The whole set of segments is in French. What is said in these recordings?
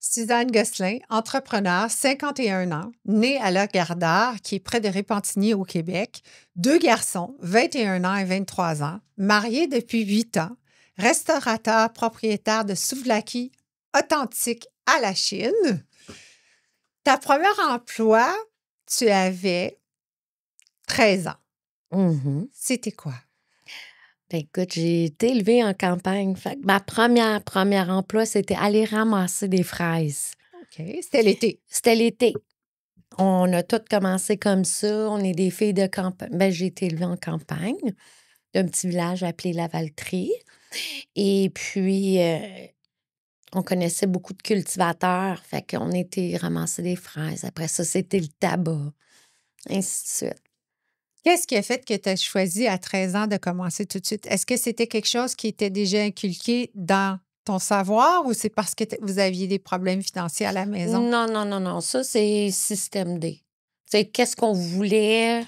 Suzanne Gosselin, entrepreneure, 51 ans, née à Lagardère, qui est près de Repentigny au Québec, 2 garçons, 21 ans et 23 ans, mariée depuis 8 ans, restaurateur propriétaire de souvlaki authentique à la Chine. Ta premier emploi, tu avais 13 ans. Mhm. C'était quoi? Ben, écoute, j'ai été élevée en campagne. Fait que ma première emploi, c'était aller ramasser des fraises. OK, c'était l'été. C'était l'été. On a toutes commencé comme ça. On est des filles de campagne. Ben, j'ai été élevée en campagne, d'un petit village appelé Lavaltrie. Et puis, on connaissait beaucoup de cultivateurs. Fait qu'on était ramasser des fraises. Après ça, c'était le tabac. Ainsi de suite. Qu'est-ce qui a fait que tu as choisi à 13 ans de commencer tout de suite? Est-ce que c'était quelque chose qui était déjà inculqué dans ton savoir ou c'est parce que vous aviez des problèmes financiers à la maison? Non, non, non, non. Ça, c'est système D. C'est qu'est-ce qu'on voulait.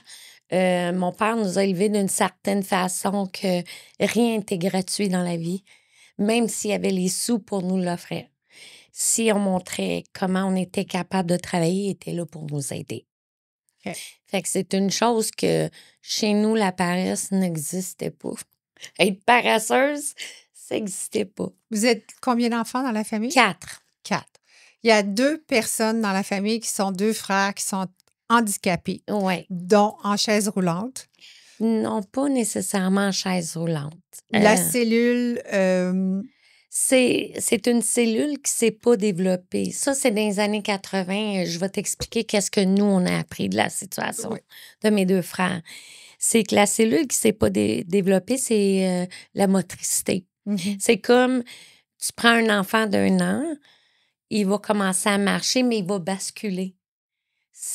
Mon père nous a élevés d'une certaine façon que rien n'était gratuit dans la vie, même s'il y avait les sous pour nous l'offrir. Si on montrait comment on était capable de travailler, il était là pour nous aider. OK. Fait que c'est une chose que chez nous, la paresse n'existait pas. Être paresseuse, ça n'existait pas. Vous êtes combien d'enfants dans la famille? 4. 4. Il y a 2 personnes dans la famille qui sont 2 frères qui sont handicapés, Oui. dont en chaise roulante. Non, pas nécessairement en chaise roulante. La cellule, C'est une cellule qui s'est pas développée. Ça, c'est dans les années 80. Je vais t'expliquer qu'est-ce que nous, on a appris de la situation Oui. de mes 2 frères. C'est que la cellule qui s'est pas développée, c'est la motricité. C'est comme, tu prends un enfant d'1 an, il va commencer à marcher, mais il va basculer.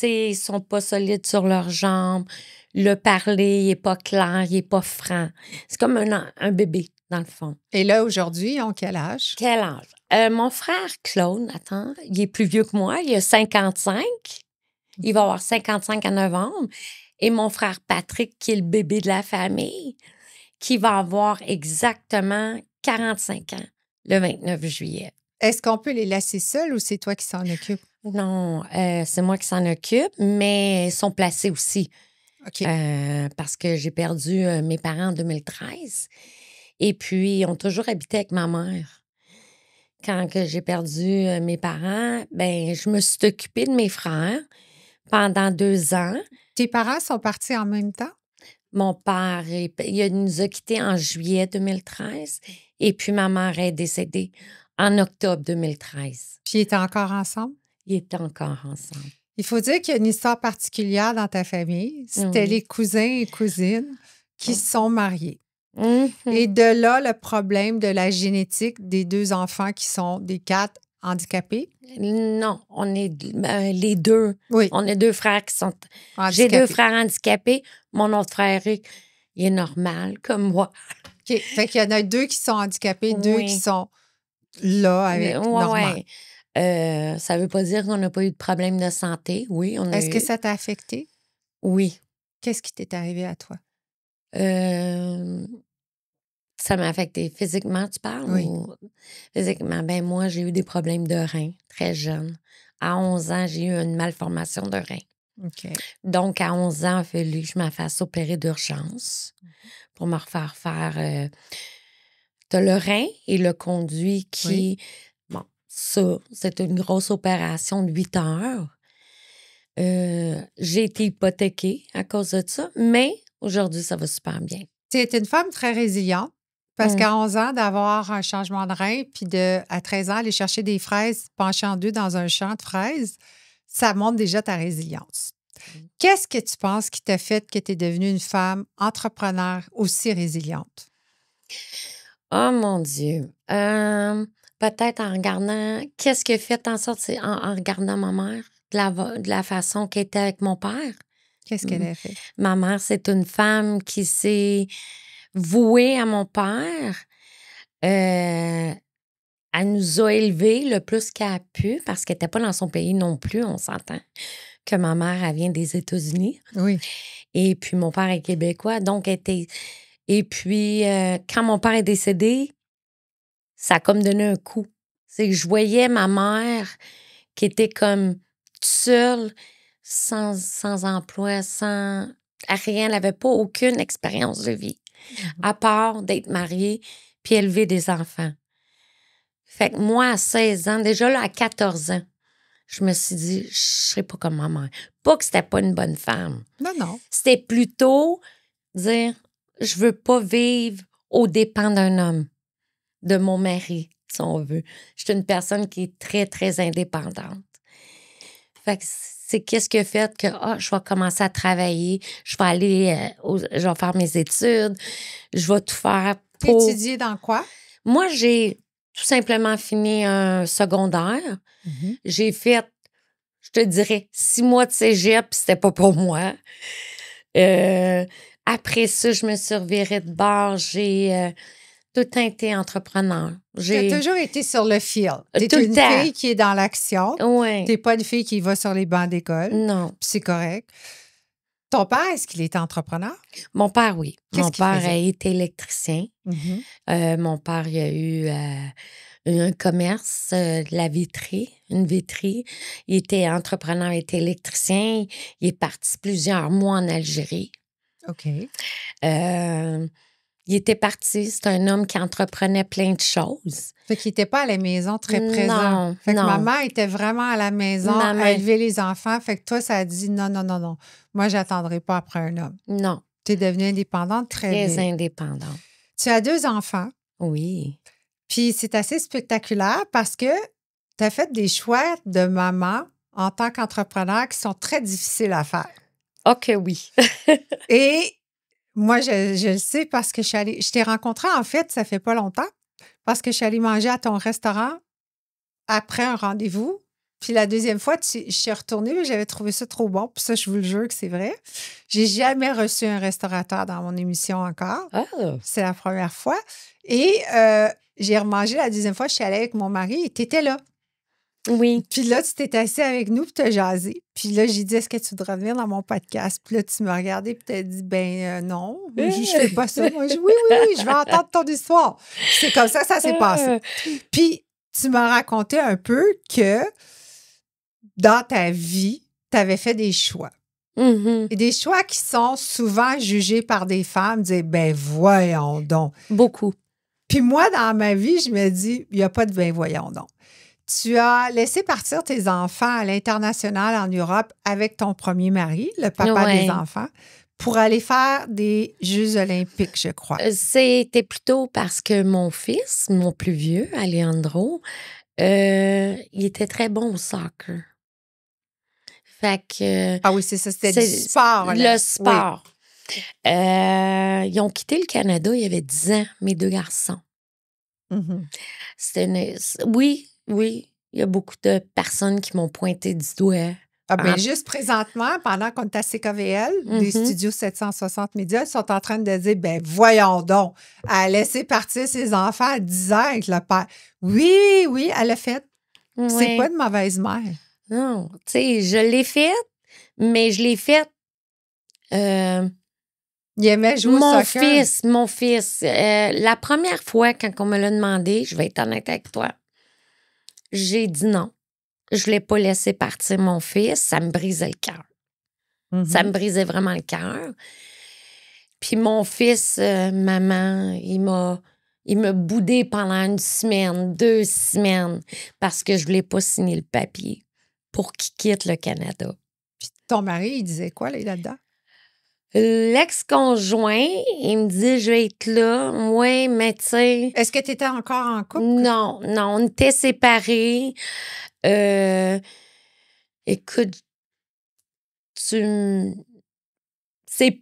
Ils sont pas solides sur leurs jambes. Le parler, il est pas clair, il est pas franc. C'est comme un bébé, dans le fond. Et là, aujourd'hui, ils ont quel âge? Quel âge? Mon frère Claude, attends, il est plus vieux que moi, il a 55. Il va avoir 55 en novembre. Et mon frère Patrick, qui est le bébé de la famille, qui va avoir exactement 45 ans le 29 juillet. Est-ce qu'on peut les laisser seuls ou c'est toi qui s'en occupe? Non, c'est moi qui s'en occupe, mais ils sont placés aussi. OK. Parce que j'ai perdu mes parents en 2013. Et puis, ils ont toujours habité avec ma mère. Quand que j'ai perdu mes parents, ben je me suis occupée de mes frères pendant 2 ans. Tes parents sont partis en même temps? Mon père, nous a quittés en juillet 2013 et puis ma mère est décédée en octobre 2013. Puis ils étaient encore ensemble? Ils étaient encore ensemble. Il faut dire qu'il y a une histoire particulière dans ta famille. C'était Oui. les cousins et cousines qui se sont mariés. Mhm. Et de là, le problème de la génétique des 2 enfants qui sont des 4 handicapés. Non, on est les 2. Oui, On est 2 frères qui sont... J'ai handicapés. 2 frères handicapés. Mon autre frère, il est normal, comme moi. OK. Fait qu'il y en a 2 qui sont handicapés, 2 Oui. qui sont là avec normal. Ça veut pas dire qu'on n'a pas eu de problème de santé. Oui, on a Est-ce eu... que ça t'a affecté? Oui. Qu'est-ce qui t'est arrivé à toi? Ça m'a affecté physiquement, tu parles? Oui. Ou... Physiquement, ben moi, j'ai eu des problèmes de reins très jeune. À 11 ans, j'ai eu une malformation de rein. OK. Donc, à 11 ans, il a fallu que je me fasse opérer d'urgence pour me refaire faire... T'as le rein et le conduit qui... Oui. Bon, ça, c'est une grosse opération de 8 heures. J'ai été hypothéquée à cause de ça, mais aujourd'hui, ça va super bien. Tu es une femme très résiliente parce qu'à 11 ans, d'avoir un changement de rein, puis à 13 ans, aller chercher des fraises penchées en deux dans un champ de fraises, ça montre déjà ta résilience. Qu'est-ce que tu penses qui t'a fait que tu es devenue une femme entrepreneur aussi résiliente? Oh mon Dieu! Peut-être en regardant... Qu'est-ce qui a fait en sorte? C'est en regardant ma mère, de la façon qu'elle était avec mon père. Qu'est-ce qu'elle a fait? Ma mère, c'est une femme qui s'est vouée à mon père. Elle nous a élevés le plus qu'elle a pu parce qu'elle n'était pas dans son pays non plus, on s'entend. Que ma mère, elle vient des États-Unis. Oui. Et puis, mon père est québécois, donc elle était... Et puis, quand mon père est décédé, ça a comme donné un coup. C'est que je voyais ma mère qui était comme toute seule, sans emploi, sans rien. Elle n'avait pas aucune expérience de vie, à part d'être mariée puis élever des enfants. Fait que moi, à 16 ans, déjà là, à 14 ans, je me suis dit, je ne serais pas comme ma mère. Pas que c'était pas une bonne femme. Non. C'était plutôt dire, je veux pas vivre aux dépens d'un homme, de mon mari, si on veut. Je suis une personne qui est très, très indépendante. Fait que c'est qu'est-ce qui a fait que je vais commencer à travailler, je vais aller, je vais faire mes études, je vais tout faire pour... Étudier dans quoi? Moi, j'ai tout simplement fini un secondaire. J'ai fait, je te dirais, 6 mois de cégep, puis c'était pas pour moi. Après ça, je me suis revirée de bord. J'ai tout le temps été entrepreneur. Tu as toujours été sur le fil. Tu es une fille qui est dans l'action. Oui. Tu n'es pas une fille qui va sur les bancs d'école. Non. Puis c'est correct. Ton père, est-ce qu'il était entrepreneur? Mon père, oui. Mon père faisait? a été électricien. Mon père, il a eu un commerce, de la vitrée, une vitrerie. Il était entrepreneur, il était électricien. Il est parti plusieurs mois en Algérie. OK. Il était parti. C'est un homme qui entreprenait plein de choses. Fait qu'il n'était pas à la maison très présent. Non, fait que non. maman était vraiment à la maison à élever les enfants. Fait que toi, ça a dit non. Moi, j'attendrai pas après un homme. Non. Tu es devenue indépendante très vite. Indépendante. Tu as 2 enfants. Oui. Puis c'est assez spectaculaire parce que tu as fait des choix de maman en tant qu'entrepreneur qui sont très difficiles à faire. OK, oui. Et moi, je le sais parce que je t'ai rencontrée, en fait, ça fait pas longtemps, parce que je suis allée manger à ton restaurant après un rendez-vous. Puis la deuxième fois, je suis retournée, mais j'avais trouvé ça trop bon. Puis ça, je vous le jure que c'est vrai. J'ai jamais reçu un restaurateur dans mon émission encore. Oh. C'est la première fois. Et j'ai remangé la deuxième fois, je suis allée avec mon mari et tu étais là. Oui. Puis là, tu t'es assis avec nous puis tu as jasé. Puis là, j'ai dit, est-ce que tu voudrais venir dans mon podcast? Puis là, tu m'as regardé puis tu as dit, non, je fais pas ça. Moi, oui, je vais entendre ton histoire. Puis c'est comme ça s'est passé. Puis tu m'as raconté un peu que dans ta vie, tu avais fait des choix. Mm-hmm. Et des choix qui sont souvent jugés par des femmes, dire, voyons donc. Beaucoup. Puis moi, dans ma vie, je me dis, il n'y a pas de voyons donc. Tu as laissé partir tes enfants à l'international en Europe avec ton premier mari, le papa des enfants, pour aller faire des Jeux olympiques, je crois. C'était plutôt parce que mon fils, mon plus vieux, Alejandro, il était très bon au soccer. Fait que... Ah oui, c'est ça, c'était du sport. Le sport. Oui. Ils ont quitté le Canada, il y avait 10 ans, mes 2 garçons. Oui, il y a beaucoup de personnes qui m'ont pointé du doigt. Juste présentement, pendant qu'on est à CKVL, des studios 760 médias, ils sont en train de dire, voyons donc, elle a laissé partir ses enfants à 10 ans avec le père. Oui, elle l'a fait. Oui. C'est pas une mauvaise mère. Non, tu sais, je l'ai faite, mais je l'ai faite... Il aimait jouer au soccer. Mon fils. La première fois, quand on me l'a demandé, je vais être honnête avec toi, j'ai dit non. Je ne l'ai pas laissé partir mon fils. Ça me brisait le cœur. Ça me brisait vraiment le cœur. Puis mon fils, maman, il m'a boudé pendant 1 semaine, 2 semaines, parce que je ne voulais pas signer le papier pour qu'il quitte le Canada. Puis ton mari, il disait quoi là-dedans? L'ex-conjoint, il me dit, je vais être là. Oui, mais tu sais... Est-ce que tu étais encore en couple? Non, on était séparés. Écoute, c'est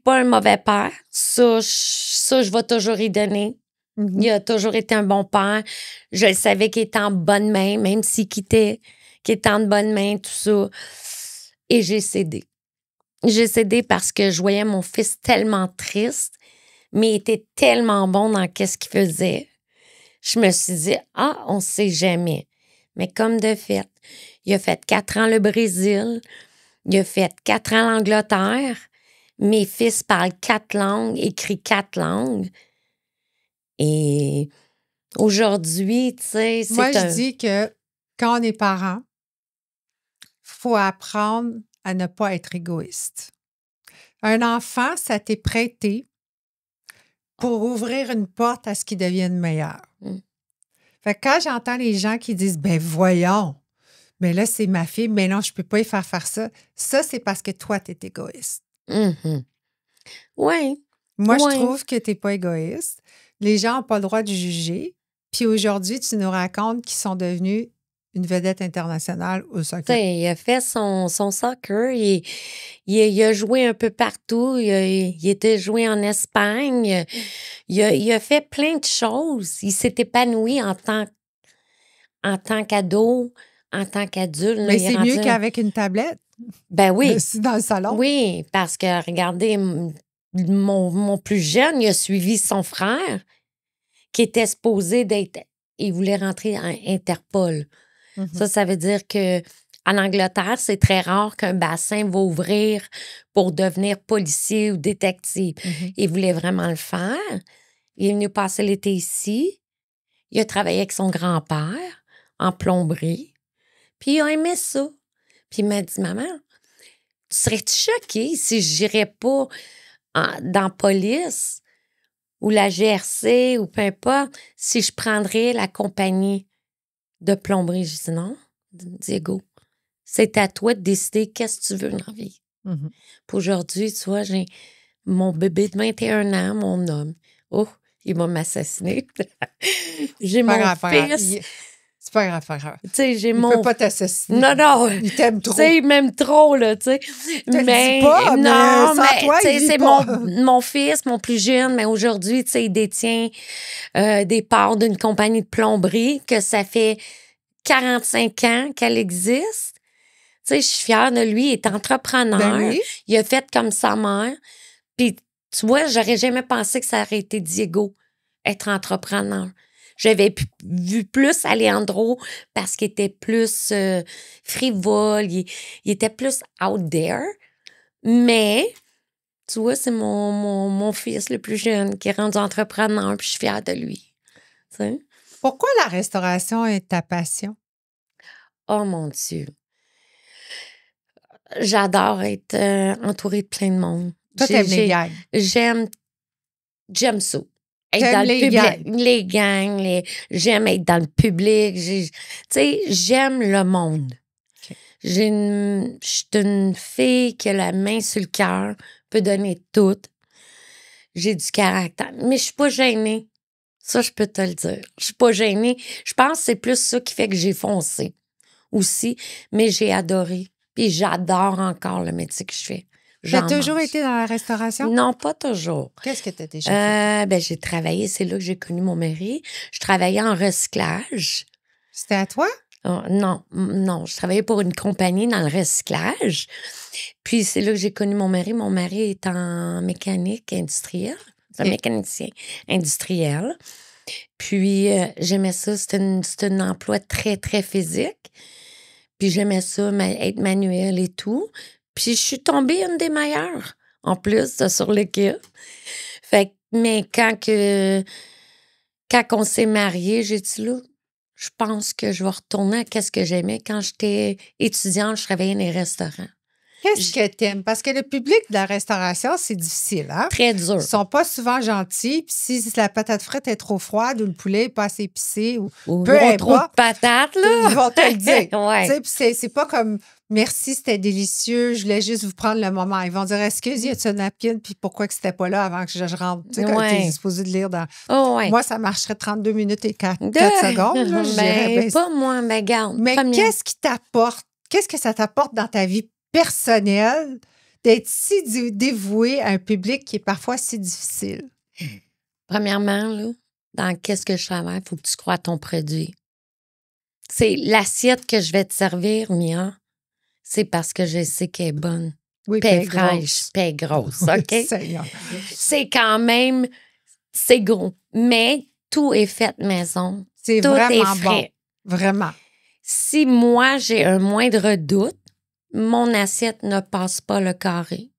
pas un mauvais père. Ça, je vais toujours y donner. Il a toujours été un bon père. Je le savais qu'il était en bonne main, même s'il quittait, qu'il était en bonne main, tout ça. Et j'ai cédé. J'ai cédé parce que je voyais mon fils tellement triste, mais il était tellement bon dans ce qu'il faisait. Je me suis dit, on ne sait jamais. Mais comme de fait, il a fait 4 ans le Brésil, il a fait 4 ans l'Angleterre. Mes fils parlent 4 langues, écrivent 4 langues. Et Aujourd'hui, tu sais, c'est Moi, je dis que quand on est parent, il faut apprendre à ne pas être égoïste. Un enfant, ça t'est prêté pour ouvrir une porte à ce qu'il devienne meilleur. Fait que quand j'entends les gens qui disent « Ben voyons, mais là, c'est ma fille, mais non, je peux pas y faire ça. » Ça, c'est parce que toi, tu es égoïste. Oui. Moi, je trouve que tu n'es pas égoïste. Les gens n'ont pas le droit de juger. Puis aujourd'hui, tu nous racontes qu'ils sont devenus une vedette internationale au soccer. Il a fait son soccer. Il a joué un peu partout. Il était joué en Espagne. Il a fait plein de choses. Il s'est épanoui en tant qu'ado, en tant qu'adulte. Mais c'est mieux qu'avec une tablette. Ben oui. Dans le salon. Oui, parce que, regardez, mon plus jeune, il a suivi son frère qui était supposé d'être... Il voulait rentrer à Interpol. Ça veut dire que en Angleterre, c'est très rare qu'un bassin va ouvrir pour devenir policier ou détective. Il voulait vraiment le faire. Il est venu passer l'été ici. Il a travaillé avec son grand-père en plomberie. Puis il a aimé ça. Puis il m'a dit, « Maman, serais-tu choquée si je n'irais pas dans la police ou la GRC ou peu importe, si je prendrais la compagnie de plomberie? » Je dis non, Diego, c'est à toi de décider qu'est-ce que tu veux dans la vie. Puis aujourd'hui, tu vois, j'ai mon bébé de 21 ans, mon homme. Oh, il va m'assassiner. J'ai mon fils. C'est pas grave, pas grave. Il peut pas t'assassiner. Non. Il t'aime trop. Il m'aime trop, là, tu sais. Mais pas, non, mais toi, c'est mon fils, mon plus jeune, mais aujourd'hui, tu sais, il détient des parts d'une compagnie de plomberie que ça fait 45 ans qu'elle existe. Tu sais, je suis fière de lui. Il est entrepreneur. Ben oui. Il a fait comme sa mère. Puis, tu vois, j'aurais jamais pensé que ça aurait été Diego, être entrepreneur. J'avais vu plus Alejandro parce qu'il était plus frivole, il était plus out there. Mais, tu vois, c'est mon fils le plus jeune qui est rendu entrepreneur, puis je suis fière de lui. T'sais? Pourquoi la restauration est ta passion? Oh mon Dieu! J'adore être entourée de plein de monde. Toi, t'aimes les gangs. J'aime ça. Être dans le public. Les gangs, j'aime être dans le public. Tu sais, j'aime le monde. Okay. Je suis une fille qui a la main sur le cœur, peut donner tout. J'ai du caractère, mais je suis pas gênée. Ça, je peux te le dire. Je suis pas gênée. Je pense que c'est plus ça qui fait que j'ai foncé aussi, mais j'ai adoré. Puis j'adore encore le métier que je fais. Tu as toujours été dans la restauration? Non, pas toujours. Qu'est-ce que tu as déjà fait? J'ai travaillé, c'est là que j'ai connu mon mari. Je travaillais en recyclage. C'était à toi? Non, je travaillais pour une compagnie dans le recyclage. Puis c'est là que j'ai connu mon mari. Mon mari est en mécanique industrielle. C'est un mécanicien industriel. Puis j'aimais ça. C'était un emploi très, très physique. Puis j'aimais ça, être manuel et tout. Puis je suis tombée une des meilleures, en plus, sur l'équipe. Fait mais quand on s'est mariés, j'ai dit là, je pense que je vais retourner à ce que j'aimais. Quand j'étais étudiante, je travaillais dans les restaurants. Qu'est-ce que t'aimes? Parce que le public de la restauration, c'est difficile, hein? Très dur. Ils sont pas souvent gentils. Puis si la patate frite est trop froide ou le poulet n'est pas assez épicé ou peu importe, trop de patates, là. Ils vont te le dire. Ouais. Puis c'est pas comme « Merci, c'était délicieux, je voulais juste vous prendre le moment. » Ils vont dire « Excuse, y a-tu un napkin? Puis pourquoi que c'était pas là avant que je rentre? » Tu sais, quand tu es supposé de lire dans... Moi, ça marcherait 32 minutes et 4 secondes. Là, pas moi, mais garde. Mais qu'est-ce qui t'apporte? Qu'est-ce que ça t'apporte dans ta vie personnelle d'être si dévoué à un public qui est parfois si difficile? Premièrement, là, dans qu'est-ce que je travaille, il faut que tu crois à ton produit. C'est l'assiette que je vais te servir, Mia, c'est parce que je sais qu'elle est bonne. Oui, paix fraîche, paix grosse, OK? C'est quand même, c'est gros, mais tout est fait maison. C'est tout vraiment est frais. Bon. Vraiment. Si moi, j'ai un moindre doute, mon assiette ne passe pas le carré.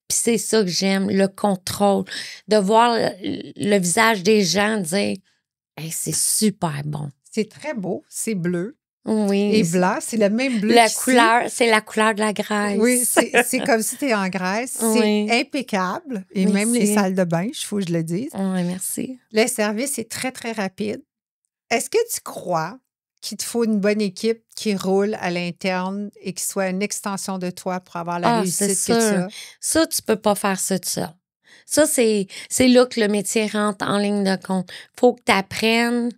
Puis c'est ça que j'aime, le contrôle, de voir le visage des gens dire Hey, c'est super bon. C'est très beau. C'est bleu Oui. et blanc. C'est le même bleu La qu'ici. couleur, c'est la couleur de la Grèce. Oui, c'est comme si tu es en Grèce. Oui. C'est impeccable. Et Merci. même les salles de bain, il faut que je le dise. Oui, merci. Le service est très, très rapide. Est-ce que tu crois qu'il te faut une bonne équipe qui roule à l'interne et qui soit une extension de toi pour avoir la réussite c'est que tu sûr. as? Ça, tu peux pas faire ça tout seul. Ça, c'est là que le métier rentre en ligne de compte. Faut que tu apprennes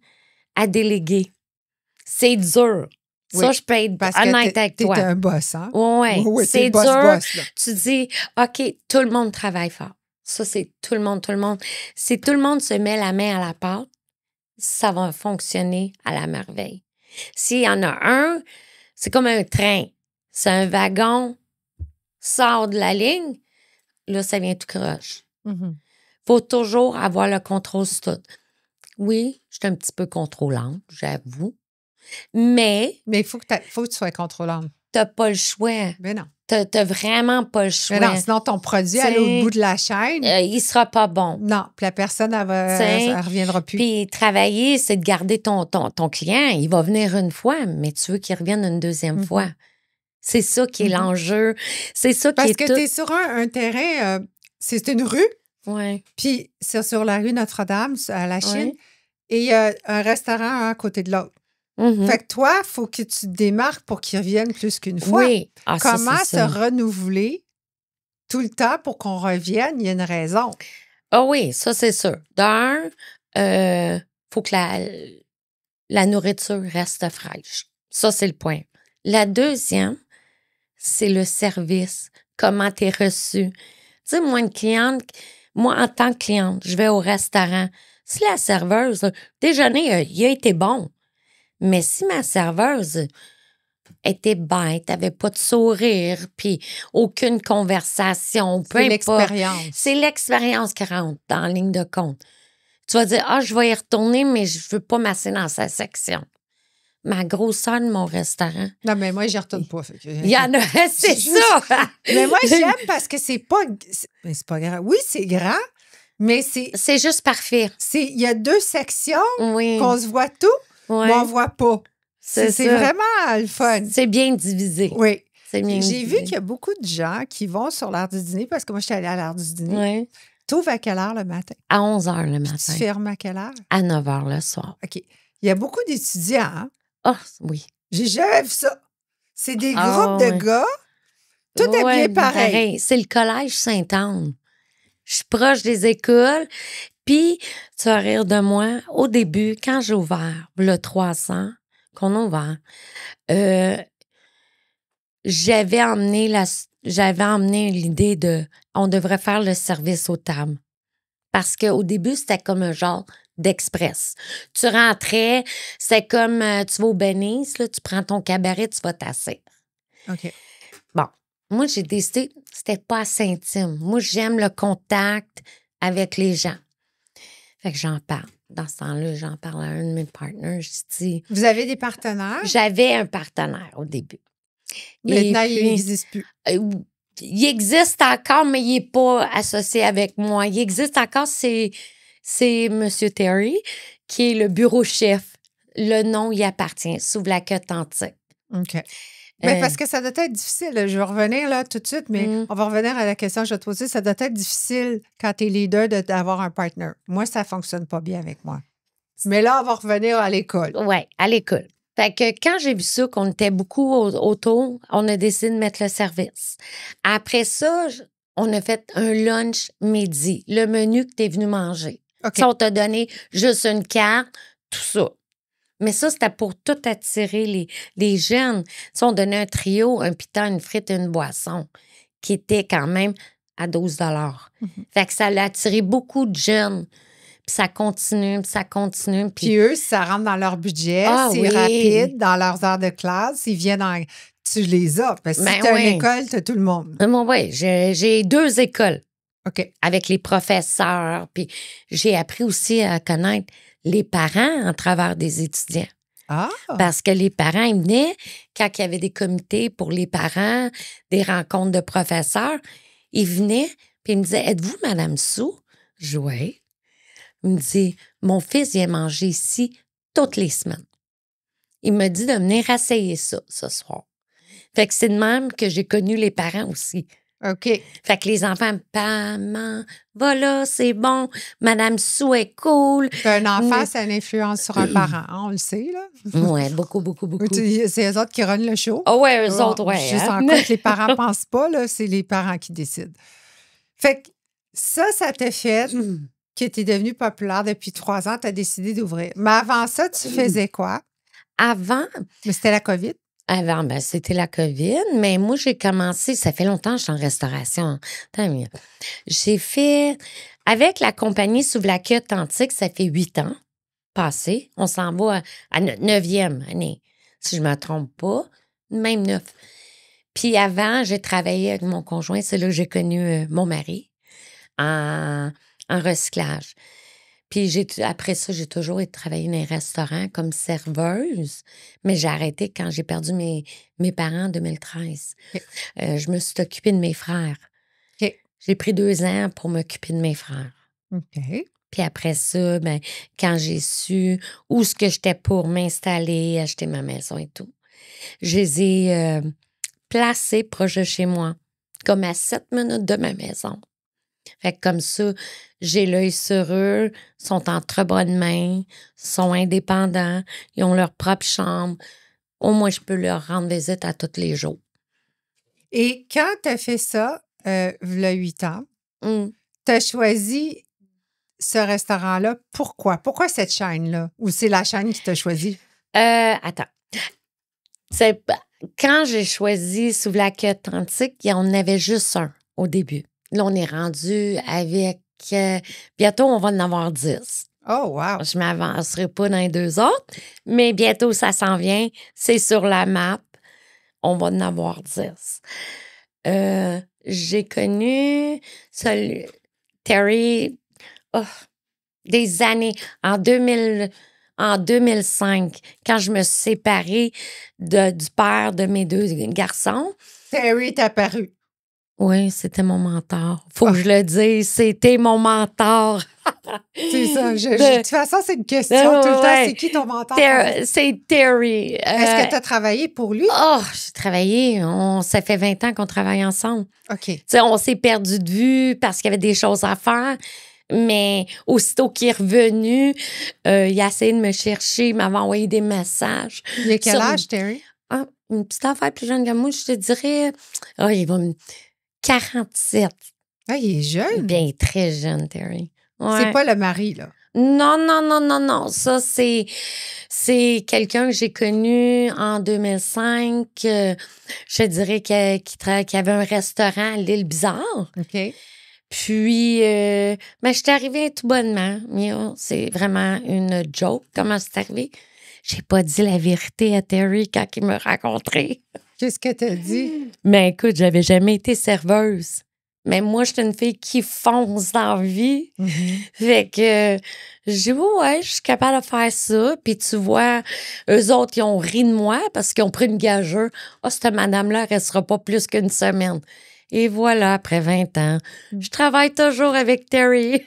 à déléguer. C'est dur. Ça, Oui, je peux être parce que honnête avec t'es toi. un boss, hein? Oui, Oui, t'es c'est le boss, dur. boss, là. Tu dis, OK, tout le monde travaille fort. Ça, c'est tout le monde. Si tout le monde se met la main à la pâte, ça va fonctionner à la merveille. S'il y en a un, c'est comme un train. C'est un wagon, sort de la ligne, là, ça vient tout croche. Mhm. Faut toujours avoir le contrôle sur tout. Oui, je suis un petit peu contrôlante, j'avoue. Mais Mais il faut que tu sois contrôlante. t'as pas le choix. Mais non. T'as vraiment pas le choix. Mais non, sinon ton produit à l'autre bout de la chaîne, il sera pas bon. non, puis la personne, elle reviendra plus. Puis travailler, c'est de garder ton client. Il va venir une fois, mais tu veux qu'il revienne une deuxième fois. C'est ça qui est l'enjeu. C'est ça Parce qui est que tout. tu es sur un terrain, c'est une rue, Ouais. puis c'est sur la rue Notre-Dame, à la Chine, Ouais. et il y a un restaurant un à côté de l'autre. Mhm. Fait que toi, il faut que tu te démarques pour qu'ils reviennent plus qu'une fois. Oui. Ah, ça, Comment c'est se ça. renouveler tout le temps pour qu'on revienne? Il y a une raison. Ah oui, ça, c'est sûr. D'un, faut que la nourriture reste fraîche. Ça, c'est le point. La deuxième, c'est le service. Comment tu es reçu. Tu sais, moi, en tant que cliente, je vais au restaurant. Si la serveuse, le déjeuner, il a été bon. Mais si ma serveuse était bête, avait pas de sourire, puis aucune conversation, peu C'est importe. l'expérience. C'est l'expérience qui rentre dans la ligne de compte. Tu vas dire, je vais y retourner, mais je veux pas masser dans sa section. Ma grosseur de mon restaurant. Non, mais moi, j'y retourne pas. Il y en a, c'est ça! Mais moi, j'aime parce que c'est pas grand. Oui, c'est grand, mais C'est juste parfait. il y a deux sections Oui. qu'on se voit tout, Ouais. mais on voit pas. C'est ça. vraiment le fun. C'est bien divisé. Oui. C'est bien J'ai divisé. vu qu'il y a beaucoup de gens qui vont sur l'heure du dîner, parce que moi, je suis allée à l'heure du dîner. Ouais. T'ouvres à quelle heure le matin? À 11h le Tu matin. fermes à quelle heure? À 9h le soir. OK. Il y a beaucoup d'étudiants, hein? Ah, oui. J'ai jamais vu ça. C'est des Ah, groupes de ouais. gars, tout est Ouais, bien pareil. C'est le collège Sainte-Anne. Je suis proche des écoles. Puis, tu vas rire de moi, au début, quand j'ai ouvert le 300, qu'on a ouvert, j'avais emmené l'idée de on devrait faire le service aux tables. Parce qu'au début, c'était comme un genre d'express. Tu rentrais, c'est comme tu vas au Benny's, là, tu prends ton cabaret, tu vas t'asseoir. OK. Bon, moi, j'ai décidé que c'était pas assez intime. Moi, j'aime le contact avec les gens. Fait que j'en parle. Dans ce temps-là, j'en parle à un de mes partenaires. Je dis, Vous avez des partenaires? j'avais un partenaire au début. Maintenant, Et il puis, n'existe plus. il existe encore, mais il n'est pas associé avec moi. Il existe encore, c'est M. Terry, qui est le bureau chef. Le nom y appartient, sous la queue authentique. OK. Mais parce que ça doit être difficile. Je vais revenir là tout de suite, mais on va revenir à la question que je vais te poser. Ça doit être difficile quand tu es leader d'avoir un partner. Moi, ça ne fonctionne pas bien avec moi. Mais là, on va revenir à l'école. Oui, à l'école. Fait que quand j'ai vu ça, qu'on était beaucoup autour, on a décidé de mettre le service. Après ça, on a fait un lunch midi, le menu que tu es venu manger. OK. Ça, on t'a donné juste une carte, tout ça. Mais ça, c'était pour tout attirer les jeunes. Ça, on donnait un trio, un piton, une frite et une boisson, qui était quand même à 12 $. Fait que ça a attiré beaucoup de jeunes. Puis ça continue, puis ça continue. Puis eux, ça rentre dans leur budget, c'est oui. rapide, dans leurs heures de classe, ils viennent en... Tu les as, parce que si tu as une école, tu as tout le monde. Oui, j'ai 2 écoles. OK. Avec les professeurs. Puis j'ai appris aussi à connaître les parents en travers des étudiants. Ah! Parce que les parents, ils venaient, quand il y avait des comités pour les parents, des rencontres de professeurs, ils venaient, puis ils me disaient, êtes-vous Madame Sou? Je dis, oui. Il me dit, mon fils vient manger ici toutes les semaines. Il me dit de venir essayer ça ce soir. Fait que c'est de même que j'ai connu les parents aussi. OK. Fait que les enfants, maman, voilà, c'est bon. Madame Sou est cool. Puis un enfant, ça a une influence sur un parent, hein, on le sait, là. Oui, beaucoup, beaucoup, beaucoup. C'est eux autres qui runnent le show. Ah ouais, eux autres, ouais. Juste en cas que les parents ne pensent pas, là, c'est les parents qui décident. Fait que ça t'a fait que tu es devenue populaire depuis 3 ans, tu as décidé d'ouvrir. Mais avant ça, tu faisais quoi? Avant, Mais c'était la COVID. ben, c'était la COVID, mais moi, j'ai commencé, ça fait longtemps que je suis en restauration. Tant mieux. J'ai fait, avec la compagnie Souvlaki Authentique, ça fait 8 ans passés. On s'en va à notre 9e année, si je ne me trompe pas, même 9. Puis avant, j'ai travaillé avec mon conjoint, c'est là que j'ai connu mon mari, en recyclage. Puis après ça, j'ai toujours travaillé dans les restaurants comme serveuse, mais j'ai arrêté quand j'ai perdu mes parents en 2013. OK. Je me suis occupée de mes frères. OK. J'ai pris 2 ans pour m'occuper de mes frères. OK. Puis après ça, ben, quand j'ai su où ce que j'étais pour m'installer, acheter ma maison et tout, je les ai placés proches de chez moi, comme à 7 minutes de ma maison. Fait que comme ça, j'ai l'œil sur eux, sont entre bonnes mains, sont indépendants, ils ont leur propre chambre. Au moins, je peux leur rendre visite à tous les jours. Et quand tu as fait ça, v'là 8 ans, Mm. tu as choisi ce restaurant-là. Pourquoi? Pourquoi cette chaîne-là? Ou c'est la chaîne qui t'a choisi? Attends. Quand j'ai choisi Souvlaki Authentique, il y en avait juste un au début. Là, on est rendu avec... bientôt, on va en avoir 10. Oh, wow! Je ne m'avancerai pas dans les 2 autres, mais bientôt, ça s'en vient. C'est sur la map. On va en avoir 10. J'ai connu Terry des années. En 2005, quand je me suis séparée du père de mes 2 garçons. Terry est apparu. Oui, c'était mon mentor. Faut que je le dise, c'était mon mentor. C'est ça. De toute façon, c'est une question tout le temps. C'est qui ton mentor? C'est Terry. Est-ce que tu as travaillé pour lui? Oh, j'ai travaillé. Ça fait 20 ans qu'on travaille ensemble. OK. T'sais, on s'est perdu de vue parce qu'il y avait des choses à faire. Mais aussitôt qu'il est revenu, il a essayé de me chercher, il m'avait envoyé des messages. Il a quel âge, Terry? Une petite affaire plus jeune que moi, je te dirais. Il va me. 47. Ah, il est jeune. Bien, très jeune, Terry. Ouais. C'est pas le mari, là. Non. Ça, c'est quelqu'un que j'ai connu en 2005. Je dirais qu'il avait un restaurant à l'Île Bizarre. OK. Puis, je suis arrivée tout bonnement. C'est vraiment une joke. Comment c'est arrivé? J'ai pas dit la vérité à Terry quand il m'a rencontré. Qu'est-ce que tu as dit? Mais écoute, j'avais jamais été serveuse. Mais moi, je suis une fille qui fonce dans la vie. Mm-hmm. Fait que je dis, ouais, je suis capable de faire ça. Puis tu vois, eux autres, ils ont ri de moi parce qu'ils ont pris une gageure. Cette madame-là, elle restera pas plus qu'une semaine. Et voilà, après 20 ans, je travaille toujours avec Terry.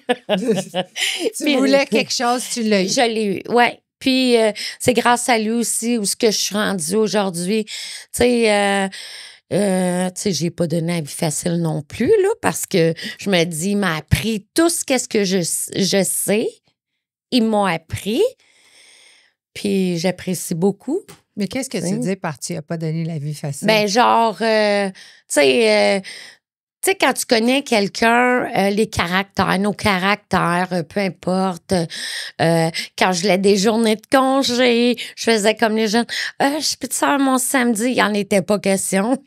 Tu voulais quelque chose, tu l'as eu. Je l'ai eu, ouais. Puis, c'est grâce à lui aussi où ce que je suis rendue aujourd'hui. Tu sais, j'ai pas donné la vie facile non plus, là, parce que je me dis, il m'a appris tout ce que je sais. Ils m'ont appris. Puis, j'apprécie beaucoup. Mais qu'est-ce que tu dis par tu n'as pas donné la vie facile? Ben, genre, tu sais, quand tu connais quelqu'un, les caractères, nos caractères, peu importe, quand je l'ai des journées de congé, je faisais comme les jeunes. Je peux te faire mon samedi, il n'y en était pas question.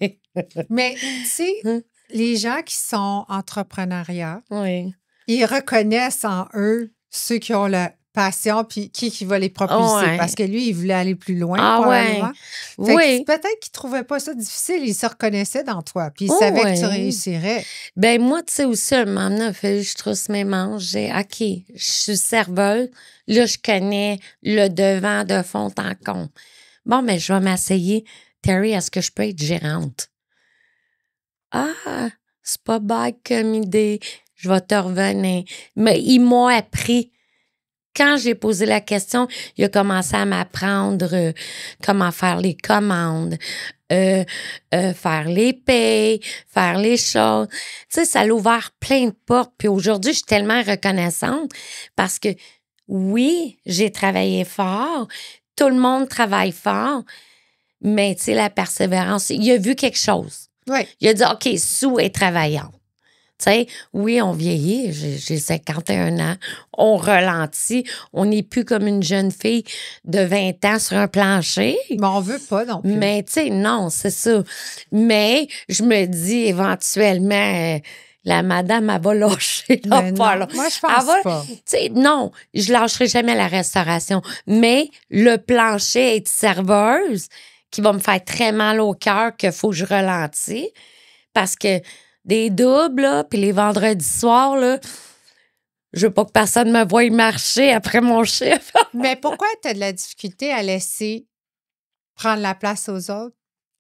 Mais, tu sais, les gens qui sont entrepreneuriats, oui. ils reconnaissent en eux ceux qui ont la passion puis qui va les propulser. Ouais. Parce que lui, il voulait aller plus loin, Ah probablement. ouais. Oui. Peut-être qu'il ne trouvait pas ça difficile. Il se reconnaissait dans toi. Puis il savait que tu réussirais. Ben moi, tu sais, aussi, un moment donné, il a fallu que je trousse mes manches. J'ai, OK, je suis serveuse. Là, je connais le devant de fond en comble. Bon, ben je vais m'essayer. Terry, est-ce que je peux être gérante? Ah, c'est pas bad comme idée. Je vais te revenir. Mais ils m'ont appris. quand j'ai posé la question, il a commencé à m'apprendre comment faire les commandes, faire les payes, faire les choses. Tu sais, ça l'a ouvert plein de portes. Puis aujourd'hui, je suis tellement reconnaissante parce que, oui, j'ai travaillé fort. Tout le monde travaille fort. Mais, tu sais, la persévérance, il a vu quelque chose. Oui. Il a dit, OK, Sue est travaillante. Tu sais, oui, on vieillit, j'ai 51 ans, on ralentit, on n'est plus comme une jeune fille de 20 ans sur un plancher. Mais on veut pas non plus. Mais, tu sais, non, c'est ça. Mais je me dis, éventuellement, la madame, elle va lâcher. Mais non, moi, je pense pas. Tu sais, non, je lâcherai jamais la restauration. Mais le plancher, être serveuse, qui va me faire très mal au cœur, qu'il faut que je ralentisse, parce que des doubles, là, puis les vendredis soirs, là, je veux pas que personne me voie marcher après mon chiffre. Mais pourquoi tu as de la difficulté à laisser prendre la place aux autres?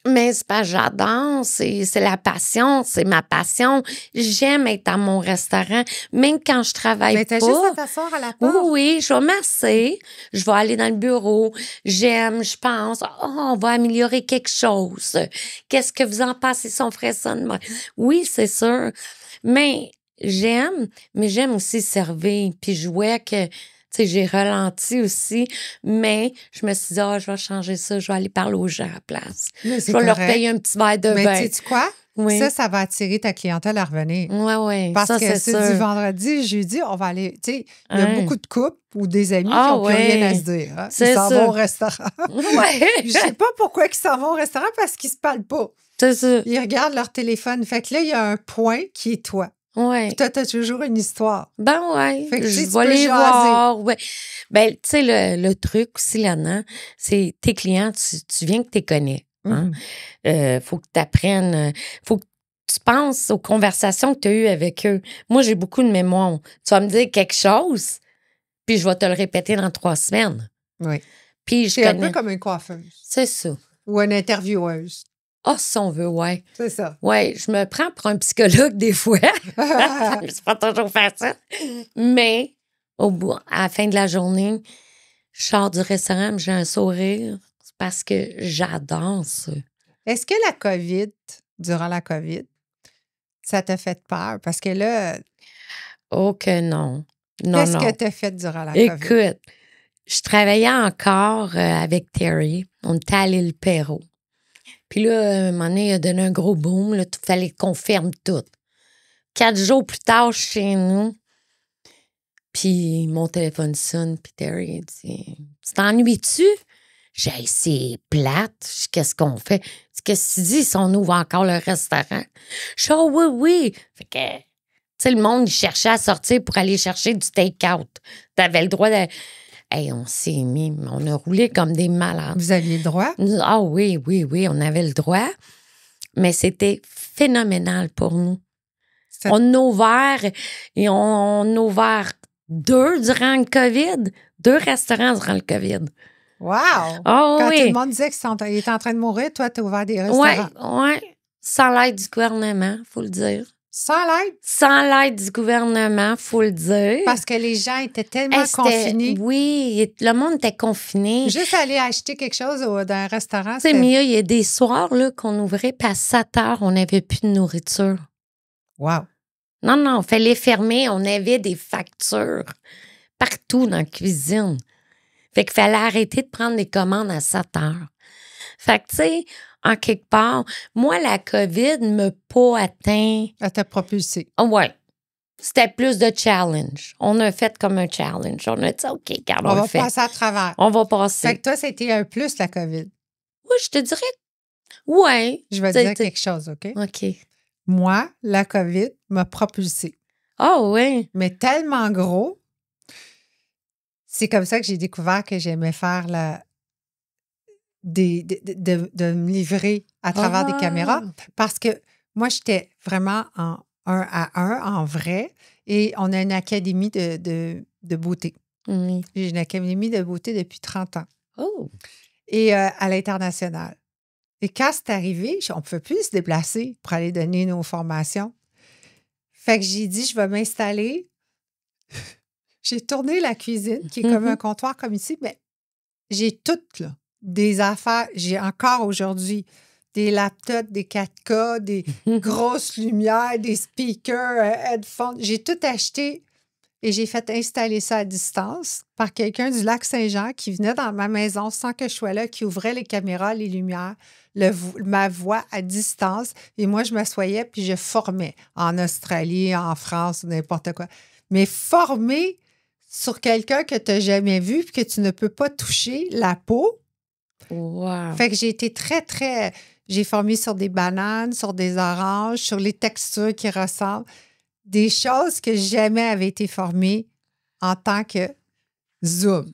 Mais c'est pas j'adore, c'est la passion, c'est ma passion. J'aime être à mon restaurant, même quand je travaille pas. Mais t'as juste à t'asseoir à la porte. Oui, je vais m'asseoir, je vais aller dans le bureau, j'aime, je pense, on va améliorer quelque chose. Qu'est-ce que vous en pensez si on ferait ça de même? Oui, c'est sûr, mais j'aime aussi servir, puis je vois que, tu sais, j'ai ralenti aussi, mais je me suis dit, je vais changer ça, je vais aller parler aux gens à la place. Mais Je vais leur payer un petit verre de vin. Mais sais-tu quoi? Oui. Ça va attirer ta clientèle à revenir. Oui. Parce ça, que c'est c'est sûr. du vendredi, jeudi, on va aller. Tu sais, il y a Hein. beaucoup de couples ou des amis qui n'ont plus rien à se dire. Hein? C'est Ils s'en ça. vont au restaurant. Ouais. Je sais pas pourquoi ils s'en vont au restaurant parce qu'ils se parlent pas. C'est ça. Ils regardent leur téléphone. Fait que là, il y a un point qui est toi. Oui. Puis toi, t'as toujours une histoire. Ben ouais, Fait que je tu vais peux les jaser. voir. Ouais. Ben, tu sais, le truc aussi là-dedans, c'est tes clients, tu viens que tu les connais. Hein? Faut que tu apprennes, faut que tu penses aux conversations que tu as eues avec eux. Moi, j'ai beaucoup de mémoire. Tu vas me dire quelque chose, puis je vais te le répéter dans 3 semaines. Oui. Puis je C'est un connais. peu comme une coiffeuse C'est ça. ou une intervieweuse. Ah, si on veut, ouais. C'est ça. Ouais, je me prends pour un psychologue des fois. C'est pas toujours facile. Mais à la fin de la journée, je sors du restaurant, j'ai un sourire. C'est parce que j'adore ça. Est-ce que la COVID, durant la COVID, ça t'a fait peur? Parce que là, Oh que non. Non, qu'est-ce non. que t'as fait durant la COVID? Écoute, je travaillais encore avec Terry. On était à l'île Perrault. Puis là, à un moment donné, il a donné un gros boom. Il fallait qu'on ferme tout. 4 jours plus tard, chez nous, puis mon téléphone sonne, puis Terry il dit « Tu t'ennuies-tu? » J'ai dit « C'est plate. Qu'est-ce qu'on fait? » Qu'est-ce que tu dis si on ouvre encore le restaurant? Je dis « Oh oui. » Fait que, tu sais, le monde, il cherchait à sortir pour aller chercher du take-out. T'avais le droit de... Hey, on s'est mis, on a roulé comme des malades. Vous aviez le droit? Ah oui, on avait le droit. Mais c'était phénoménal pour nous. On a ouvert, et on a ouvert 2 durant le COVID. 2 restaurants durant le COVID. Wow! Oh, Quand oui. tout le monde disait qu'il était en train de mourir, toi, tu as ouvert des restaurants. Oui. Sans l'aide du gouvernement, il faut le dire. Sans l'aide? Sans l'aide du gouvernement, il faut le dire. Parce que les gens étaient tellement confinés. Oui, le monde était confiné. Juste aller acheter quelque chose dans un restaurant, Tu sais, Mia, il y a des soirs là, qu'on ouvrait, puis à 7 heures, on n'avait plus de nourriture. Wow! Non, il fallait fermer. On avait des factures partout dans la cuisine. Fait qu'il fallait arrêter de prendre des commandes à 7 heures. Fait que, tu sais, en quelque part, moi, la COVID ne m'a pas atteint. Elle t'a propulsé. Oh, ouais. C'était plus de challenge. On a fait comme un challenge. On a dit, OK, regarde, on On le va fait. passer à travers. On va passer. Fait que toi, c'était un plus, la COVID. Oui, je te dirais. Ouais. Je vais te dire quelque chose, OK? OK. Moi, la COVID m'a propulsé. Oh, oui. Mais tellement gros, c'est comme ça que j'ai découvert que j'aimais faire de me livrer à travers des caméras. Parce que moi, j'étais vraiment en 1 à 1, en vrai. Et on a une académie de beauté. Oui. J'ai une académie de beauté depuis 30 ans. Oh. Et à l'international. Et quand c'est arrivé, on ne pouvait plus se déplacer pour aller donner nos formations. Fait que j'ai dit, je vais m'installer. J'ai tourné la cuisine, qui est comme un comptoir comme ici, mais j'ai toutes, là, des affaires. J'ai encore aujourd'hui des laptops, des 4K, des grosses lumières, des speakers, headphones. J'ai tout acheté et j'ai fait installer ça à distance par quelqu'un du Lac-Saint-Jean qui venait dans ma maison sans que je sois là, qui ouvrait les caméras, les lumières, ma voix à distance. Et moi, je m'assoyais puis je formais en Australie, en France, n'importe quoi. Mais former sur quelqu'un que tu n'as jamais vu puis que tu ne peux pas toucher la peau. Wow. Fait que j'ai été très, très... J'ai formé sur des bananes, sur des oranges, sur les textures qui ressemblent. Des choses que jamais avaient été formées en tant que Zoom.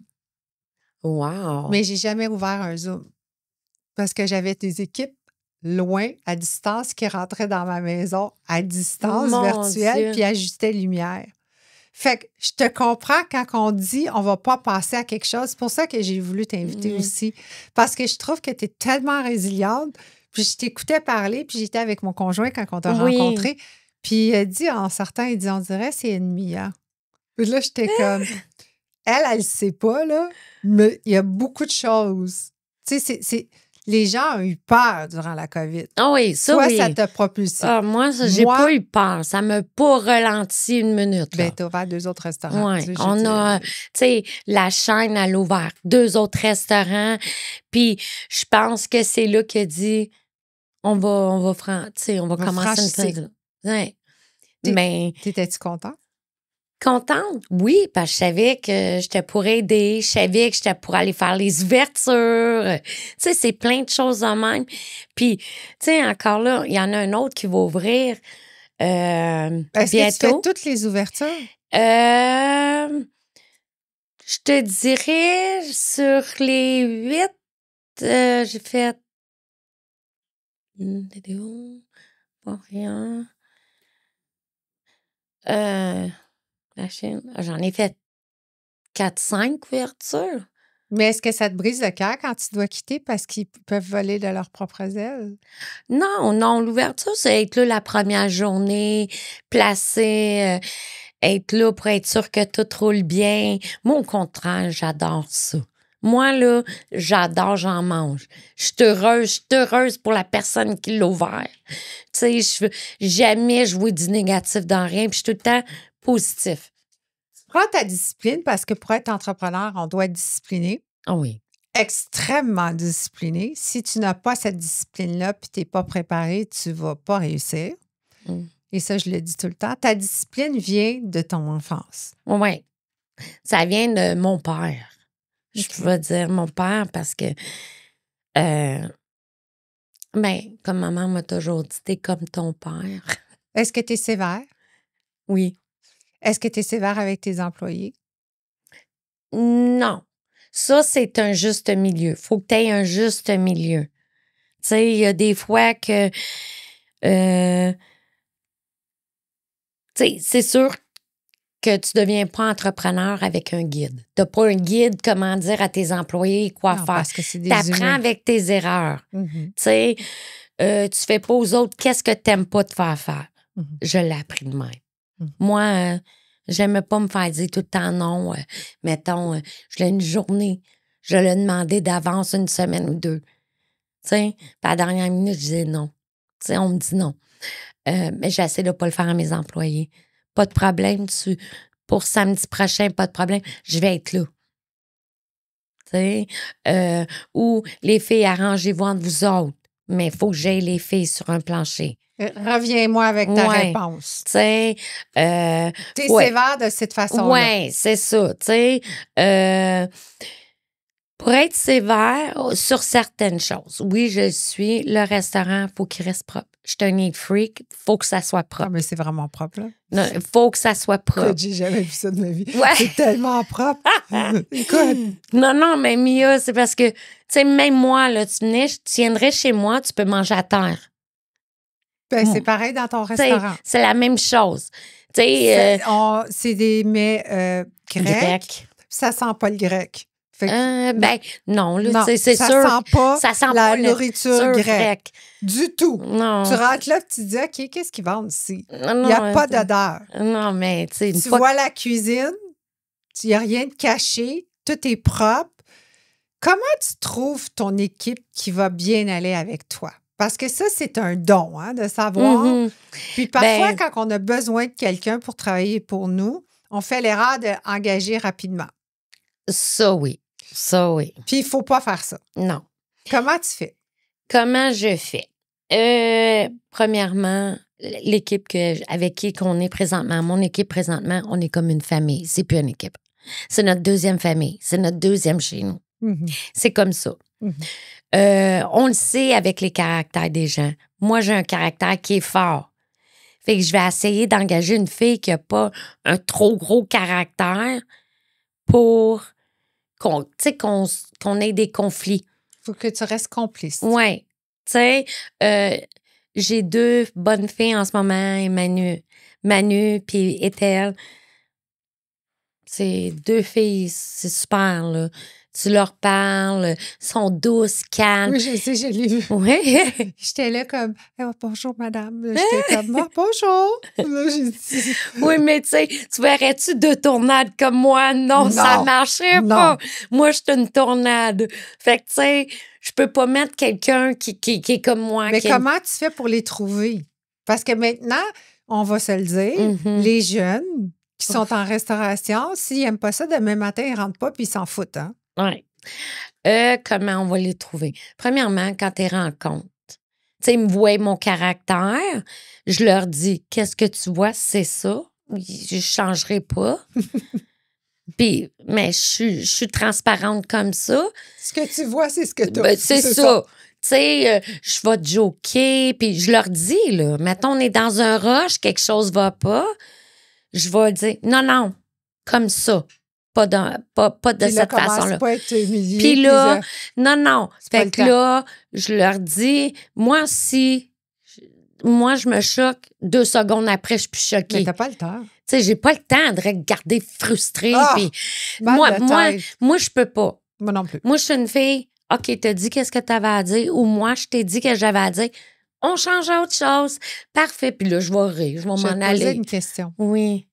Wow. Mais j'ai jamais ouvert un Zoom parce que j'avais des équipes loin, à distance, qui rentraient dans ma maison à distance, virtuelle, puis ajustaient lumière. Fait que je te comprends quand on dit on va pas passer à quelque chose. C'est pour ça que j'ai voulu t'inviter aussi. Parce que je trouve que tu es tellement résiliente. Puis je t'écoutais parler, puis j'étais avec mon conjoint quand on t'a rencontré. Puis il a dit, en sortant, il dit, on dirait c'est ennemi, hein? Puis là, j'étais comme, elle sait pas, là, mais il y a beaucoup de choses. Tu sais, les gens ont eu peur durant la COVID. Ah oui, ça, toi, oui. ça t'a propulsé. Ah, moi, j'ai pas eu peur. Ça m'a pas ralenti une minute. Ben, t'as ouvert 2 autres restaurants. Oui, on a, tu sais, la chaîne, elle a ouvert 2 autres restaurants. Puis, je pense que c'est là qu'il a dit, on va commencer une ouais. Mais t'étais-tu contente? Contente, oui, parce que je savais que j'étais pour aider, je savais que j'étais pour aller faire les ouvertures. Tu sais, c'est plein de choses en même. Puis, tu sais, encore là, il y en a un autre qui va ouvrir Est-ce bientôt. que tu fais toutes les ouvertures? Je te dirais, sur les 8, j'ai fait une vidéo, pas rien. La Chine, j'en ai fait 4-5 ouvertures. Mais est-ce que ça te brise le cœur quand tu dois quitter parce qu'ils peuvent voler de leurs propres ailes? Non, l'ouverture, c'est être là la première journée, placer, être là pour être sûr que tout roule bien. Moi, au contraire, j'adore ça. Moi, là, j'adore, j'en mange. Je suis heureuse pour la personne qui l'a ouvert. Tu sais, jamais jouer du négatif dans rien, puis je suis tout le temps positif. Prends ta discipline parce que pour être entrepreneur, on doit être discipliné. Ah oui. Extrêmement discipliné. Si tu n'as pas cette discipline-là puis tu n'es pas préparé, tu ne vas pas réussir. Et ça, je le dis tout le temps. Ta discipline vient de ton enfance. Oui. Ça vient de mon père. Je veux dire mon père parce que, comme maman m'a toujours dit, t'es comme ton père. Est-ce que tu es sévère? Oui. Est-ce que tu es sévère avec tes employés? Non. Ça, c'est un juste milieu. Faut que tu aies un juste milieu. Tu sais, il y a des fois que... tu sais, c'est sûr que tu deviens pas entrepreneur avec un guide. Tu n'as pas un guide comment dire à tes employés quoi faire. Parce que c'est des t'apprends humains. avec tes erreurs. Tu sais, tu fais pas aux autres qu'est-ce que tu n'aimes pas te faire faire. Je l'ai appris de même. Moi, j'aimais pas me faire dire tout le temps non. Mettons, je l'ai une journée. Je l'ai demandé d'avance 1 semaine ou 2. Tu sais, à la dernière minute, je disais non. Tu sais, on me dit non. Mais j'essaie de pas le faire à mes employés. Pas de problème. Pour samedi prochain, pas de problème. Je vais être là. Tu sais, ou les filles, arrangez-vous entre vous autres. Mais il faut que j'aille les filles sur un plancher. Reviens-moi avec ta réponse. Tu sais. T'es sévère de cette façon-là. Oui, c'est ça. Tu sais. Pour être sévère sur certaines choses, oui, je suis. Le restaurant, il faut qu'il reste propre. Je suis un neat freak, il faut que ça soit propre. Ah, mais c'est vraiment propre, là. Non, il faut que ça soit propre. Écoute, j'ai jamais vu ça de ma vie. Ouais. C'est tellement propre. Écoute. Non, mais Mia, c'est parce que, tu sais, même moi, là, tu viendrais chez moi, tu peux manger à terre. Ben, c'est pareil dans ton restaurant. C'est la même chose. Tu sais. C'est des mets grecs. Ça sent pas le grec. Non, là, c'est sûr. Ça sent pas la nourriture grecque. Du tout. Non. Tu rentres là et tu te dis, OK, qu'est-ce qu'ils vendent ici? Il n'y a pas d'odeur. Non, mais tu sais. Tu vois la cuisine, Il n'y a rien de caché. Tout est propre. Comment tu trouves ton équipe qui va bien aller avec toi? Parce que ça, c'est un don, hein, de savoir. Mhm. Puis parfois, Ben, quand on a besoin de quelqu'un pour travailler pour nous, on fait l'erreur d'engager rapidement. ça, oui. Ça, oui. Puis il ne faut pas faire ça. Non. Comment tu fais? Comment je fais? Premièrement, l'équipe avec qui qu'on est présentement, mon équipe présentement, on est comme une famille. C'est plus une équipe. C'est notre deuxième famille. C'est notre deuxième chez nous. C'est comme ça. On le sait avec les caractères des gens. Moi, j'ai un caractère qui est fort. Fait que je vais essayer d'engager une fille qui n'a pas un trop gros caractère pour qu'on ait des conflits. Il faut que tu restes complice. Oui. Tu sais, j'ai 2 bonnes filles en ce moment, Manu puis Ethel. C'est 2 filles, c'est super, là. Tu leur parles, sont douces, calmes. Oui, je sais, je l'ai vu. Oui. J'étais là comme, bonjour, madame. Là, j'étais comme, bonjour. Là, j'ai dit... Oui, mais tu sais, tu verrais-tu 2 tornades comme moi? Non, ça marcherait pas. Moi, je suis une tornade. Fait que, tu sais, je peux pas mettre quelqu'un qui est comme moi. Mais comment tu fais pour les trouver? Parce que maintenant, on va se le dire, les jeunes qui sont en restauration, s'ils n'aiment pas ça, demain matin, ils ne rentrent pas puis ils s'en foutent. Hein? Oui. Comment on va les trouver? Premièrement, quand tu les rencontres, tu sais, ils me voient mon caractère, je leur dis, qu'est-ce que tu vois? C'est ça. Je ne changerai pas. Puis, mais je suis transparente comme ça. Ce que tu vois, c'est ce que tu as. Ben, c'est ça. Tu sais, je vais te joker, puis je leur dis, là, mettons, on est dans un rush, quelque chose va pas, je vais dire, non, comme ça. Pas de cette façon-là. Pas être humilié, puis là, non. Fait que là, je leur dis, moi, je me choque, 2 secondes après, je suis plus choquée. Mais t'as pas le temps. Tu sais, j'ai pas le temps de regarder frustrée. Puis moi, je peux pas. Moi non plus. Moi, je suis une fille, OK, t'as dit qu'est-ce que t'avais à dire, ou moi, je t'ai dit que j'avais à dire. On change à autre chose. Parfait. Puis là, je vais rire, je vais m'en aller. Je te posais une question. Oui.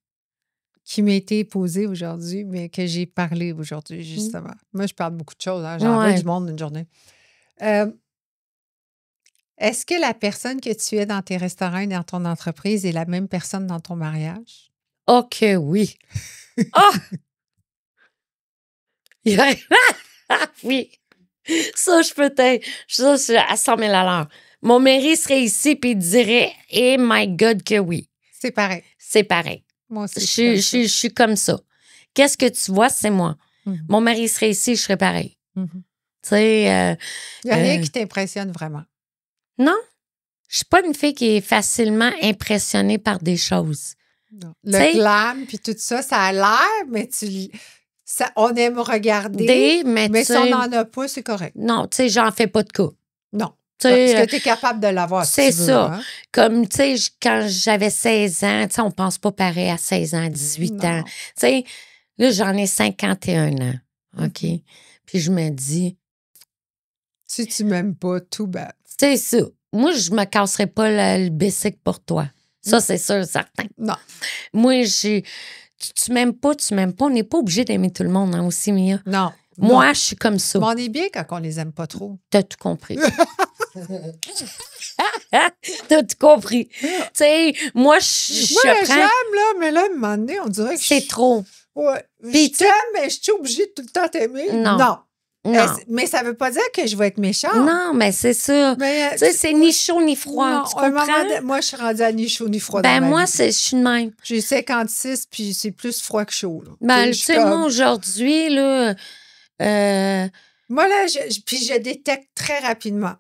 Qui m'a été posée aujourd'hui, mais que j'ai parlé aujourd'hui, justement. Moi, je parle beaucoup de choses. Hein? J'en vois du monde une journée. Est-ce que la personne que tu es dans tes restaurants et dans ton entreprise est la même personne dans ton mariage? OK, oui. Oui. Ça, je peux t'aider. Ça, c'est à 100 000 à l'heure. Mon mari serait ici puis il dirait, « Eh, my God, que oui. » C'est pareil. C'est pareil. Moi aussi. Je suis comme ça. Qu'est-ce que tu vois, c'est moi. Mon mari serait ici, je serais pareil. Tu sais... il n'y a rien qui t'impressionne vraiment. Non. Je suis pas une fille qui est facilement impressionnée par des choses. Non. Le glam puis tout ça, ça a l'air, mais on aime regarder. Mais si on n'en a pas, c'est correct. Non, tu sais, j'en fais pas de cas. Non. Parce que tu es capable de l'avoir. C'est si tu veux, ça. hein? Comme, tu sais, quand j'avais 16 ans, tu sais, on pense pas pareil à 16 ans, 18 ans. Tu sais, là, j'en ai 51 ans. OK? Puis je me dis... Si tu m'aimes pas, tout bad. C'est ça. Moi, je me casserais pas le bicycle pour toi. Ça, c'est sûr, certain. Non. Moi, tu m'aimes pas. On n'est pas obligé d'aimer tout le monde, hein, aussi, Mia. Non. Moi, je suis comme ça. Mais on est bien quand on les aime pas trop. T'as tout compris. T'as tout compris. Tu sais, moi, je j'aime, là, mais là, à un moment donné, on dirait que c'est trop. Ouais. Puis je t'aime, mais je suis obligée de tout le temps t'aimer. Non. Mais ça veut pas dire que je vais être méchante. Non, mais c'est ça. Tu sais, c'est ni chaud ni froid. Non, tu comprends? Moi, je suis rendue à ni chaud ni froid. Ben, moi, je suis de même. J'ai 56, puis c'est plus froid que chaud. Là. Ben, tu sais, moi, aujourd'hui, là. Moi, là, puis je détecte très rapidement.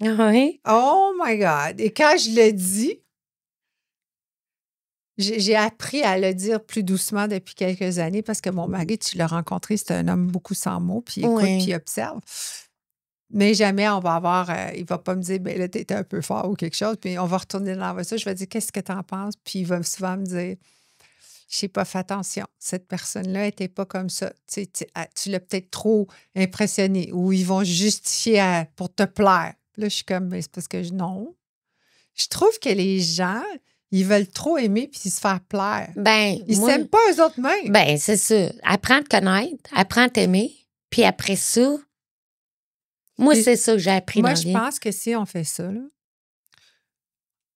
Oui. Oh my God. Et quand je le dis, j'ai appris à le dire plus doucement depuis quelques années parce que mon mari, tu l'as rencontré, c'est un homme beaucoup sans mots, puis écoute, puis il observe. Mais jamais on va avoir, il va pas me dire, ben là, t'étais un peu fort ou quelque chose, puis on va retourner dans ça. Je vais dire, qu'est-ce que t'en penses? Puis il va souvent me dire, j'ai pas fait attention. Cette personne-là était pas comme ça. Tu l'as peut-être trop impressionné ou ils vont justifier pour te plaire. Là, je suis comme, mais c'est parce que non. Je trouve que les gens, Ils veulent trop aimer puis se faire plaire. Ben, Ils moi, s'aiment pas eux-mêmes. ben, c'est ça. Apprends à te connaître, apprends à t'aimer, puis après ça, moi, Puis, c'est ça que j'ai appris moi, dans la je vie. pense que si on fait ça, là,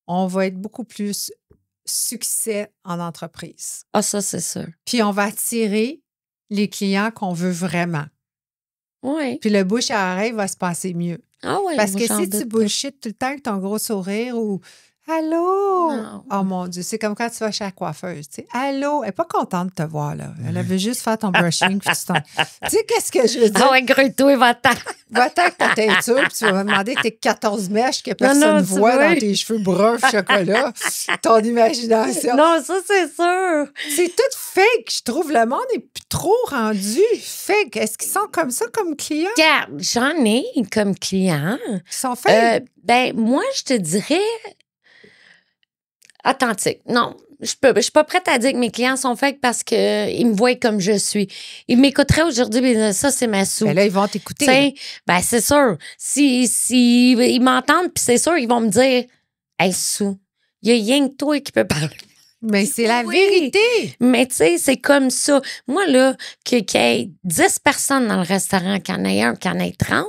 on va être beaucoup plus succès en entreprise. Ah, ça, c'est sûr. Puis on va attirer les clients qu'on veut vraiment. Oui. Puis le bouche à oreille va se passer mieux. Ah oui, Parce moi, que j'en si tu doute pas. bullshit tout le temps avec ton gros sourire ou Allô? Non. Oh mon Dieu, c'est comme quand tu vas chez la coiffeuse. Tu sais, Allô? Elle n'est pas contente de te voir, là. Elle veut juste faire ton brushing. Puis tu sais, qu'est-ce que je veux dire? Ah ouais, grouille-toi, va-t'en. Va-t'en avec ta teinture, puis tu vas me demander tes 14 mèches que personne non, ne tu voit vois. dans tes cheveux bruns chocolat. Ton imagination. Non, ça, c'est sûr. C'est tout fake. Je trouve le monde est trop rendu fake. Est-ce qu'ils sont comme ça comme clients? Regarde, j'en ai comme client. Ils sont fake? Ben, moi, je te dirais authentique. Non, je suis pas prête à dire que mes clients sont fake parce qu'ils me voient comme je suis. Ils m'écouteraient aujourd'hui, mais ça, c'est ma soupe. Ben là, ils vont t'écouter. T'sais, ben, c'est sûr. Si ils m'entendent, puis c'est sûr, ils vont me dire hey, Sou, il y a rien que toi qui peut parler. Mais c'est la Oui. vérité. Mais tu sais, c'est comme ça. Moi, là, qu'il y ait 10 personnes dans le restaurant, qu'il y en ait un, qu'il y en ait 30,